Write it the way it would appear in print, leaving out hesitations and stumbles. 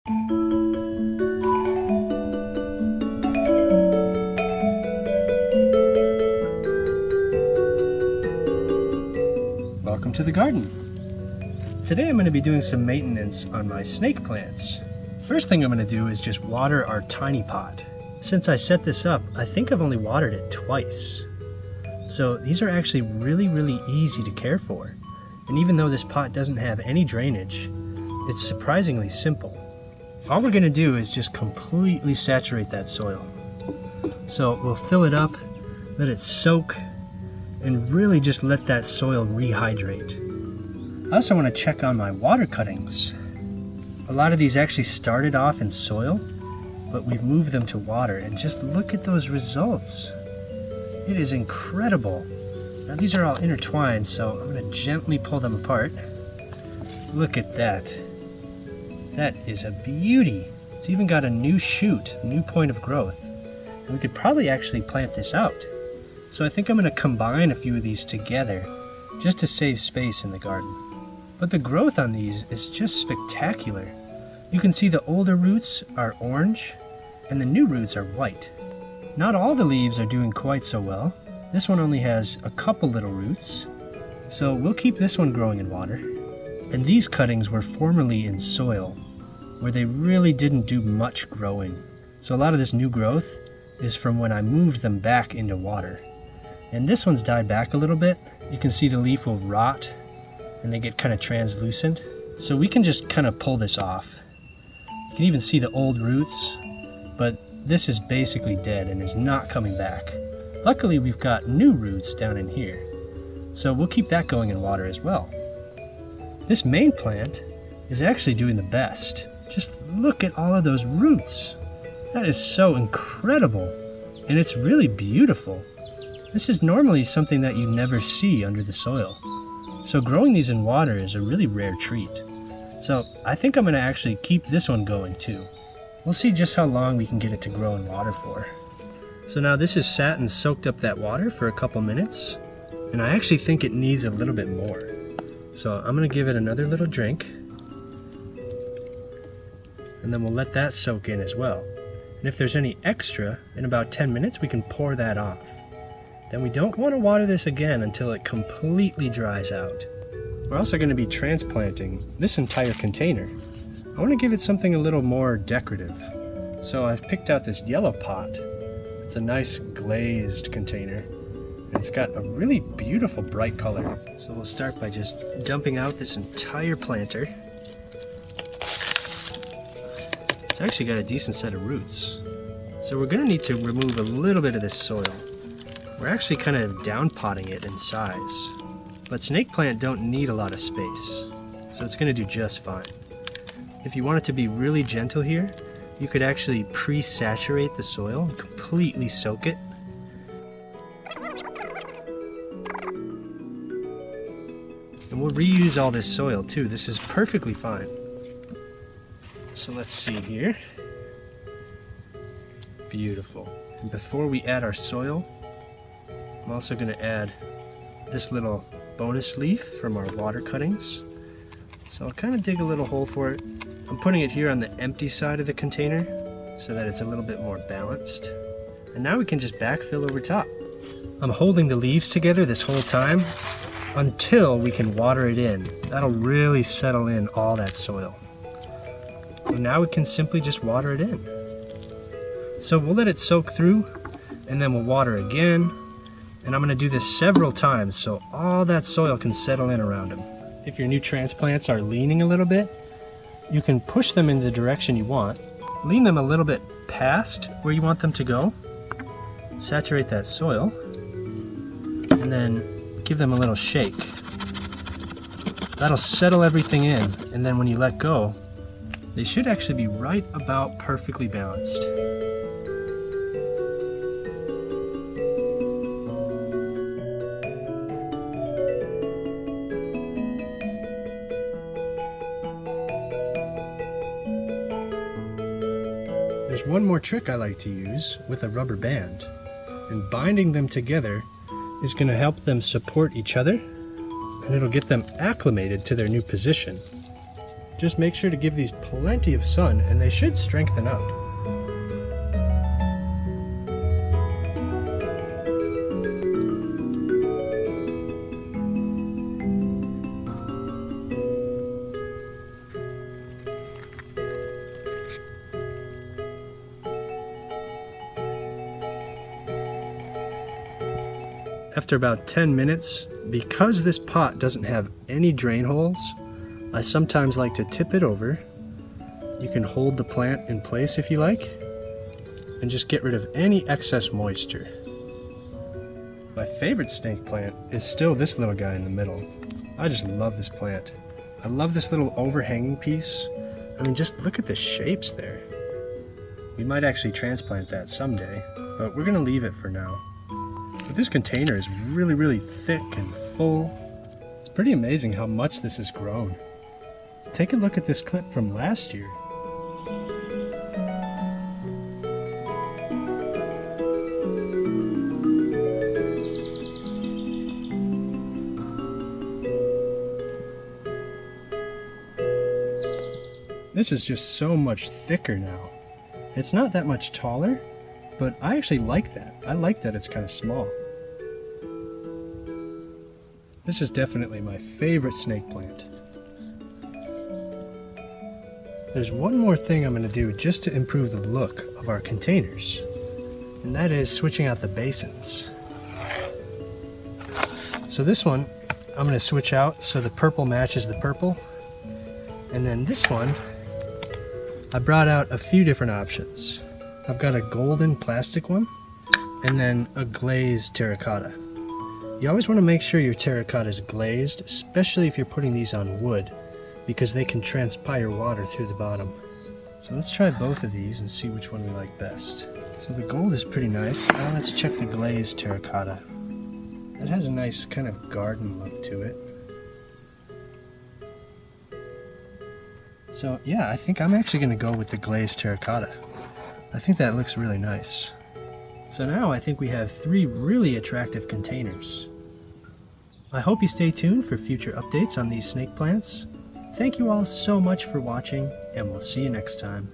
Welcome to the garden. Today I'm going to be doing some maintenance on my snake plants. First thing I'm going to do is just water our tiny pot. Since I set this up, I think I've only watered it twice. So these are actually really easy to care for. And even though this pot doesn't have any drainage, it's surprisingly simple. All we're going to do is just completely saturate that soil. So we'll fill it up, let it soak, and really just let that soil rehydrate. I also want to check on my water cuttings. A lot of these actually started off in soil, but we've moved them to water, and just look at those results. It is incredible. Now these are all intertwined, so I'm going to gently pull them apart. Look at that. That is a beauty. It's even got a new shoot, new point of growth. And we could probably actually plant this out. So I think I'm going to combine a few of these together just to save space in the garden. But the growth on these is just spectacular. You can see the older roots are orange and the new roots are white. Not all the leaves are doing quite so well. This one only has a couple little roots, so we'll keep this one growing in water. And these cuttings were formerly in soil, where they really didn't do much growing. So a lot of this new growth is from when I moved them back into water. And this one's died back a little bit. You can see the leaf will rot and they get kind of translucent. So we can just kind of pull this off. You can even see the old roots, but this is basically dead and is not coming back. Luckily, we've got new roots down in here, so we'll keep that going in water as well. This main plant is actually doing the best. Just look at all of those roots. That is so incredible, and it's really beautiful. This is normally something that you never see under the soil. So growing these in water is a really rare treat. So I think I'm going to actually keep this one going too. We'll see just how long we can get it to grow in water for. So now this has sat and soaked up that water for a couple minutes, and I actually think it needs a little bit more. So I'm going to give it another little drink, and then we'll let that soak in as well. And if there's any extra, in about 10 minutes we can pour that off. Then we don't want to water this again until it completely dries out. We're also going to be transplanting this entire container. I want to give it something a little more decorative. So I've picked out this yellow pot. It's a nice glazed container. And it's got a really beautiful bright color. So we'll start by just dumping out this entire planter. It's actually got a decent set of roots. So we're going to need to remove a little bit of this soil. We're actually kind of down potting it in size. But snake plant don't need a lot of space, so it's going to do just fine. If you want it to be really gentle here, you could actually pre-saturate the soil and completely soak it. And we'll reuse all this soil too. This is perfectly fine. So let's see here. Beautiful. And before we add our soil, I'm also going to add this little bonus leaf from our water cuttings. So I'll kind of dig a little hole for it. I'm putting it here on the empty side of the container so that it's a little bit more balanced. And now we can just backfill over top. I'm holding the leaves together this whole time until we can water it in. That'll really settle in all that soil. And now we can simply just water it in. So we'll let it soak through, and then we'll water again. And I'm going to do this several times so all that soil can settle in around them. If your new transplants are leaning a little bit, you can push them in the direction you want. Lean them a little bit past where you want them to go. Saturate that soil. And then give them a little shake. That'll settle everything in, and then when you let go, they should actually be right about perfectly balanced. There's one more trick I like to use with a rubber band, and binding them together is going to help them support each other, and it'll get them acclimated to their new position. Just make sure to give these plenty of sun and they should strengthen up. After about 10 minutes, because this pot doesn't have any drain holes, I sometimes like to tip it over. You can hold the plant in place if you like, and just get rid of any excess moisture. My favorite snake plant is still this little guy in the middle. I just love this plant. I love this little overhanging piece. I mean, just look at the shapes there. We might actually transplant that someday, but we're gonna leave it for now. But this container is really thick and full. It's pretty amazing how much this has grown. Take a look at this clip from last year. This is just so much thicker now. It's not that much taller, but I actually like that. I like that it's kind of small. This is definitely my favorite snake plant. There's one more thing I'm going to do just to improve the look of our containers, and that is switching out the basins. So this one I'm going to switch out so the purple matches the purple, and then this one I brought out a few different options. I've got a golden plastic one and then a glazed terracotta. You always want to make sure your terracotta is glazed, especially if you're putting these on wood, because they can transpire water through the bottom. So let's try both of these and see which one we like best. So the gold is pretty nice. Now let's check the glazed terracotta. It has a nice kind of garden look to it. So yeah, I think I'm actually going to go with the glazed terracotta. I think that looks really nice. So now I think we have 3 really attractive containers. I hope you stay tuned for future updates on these snake plants. Thank you all so much for watching, and we'll see you next time.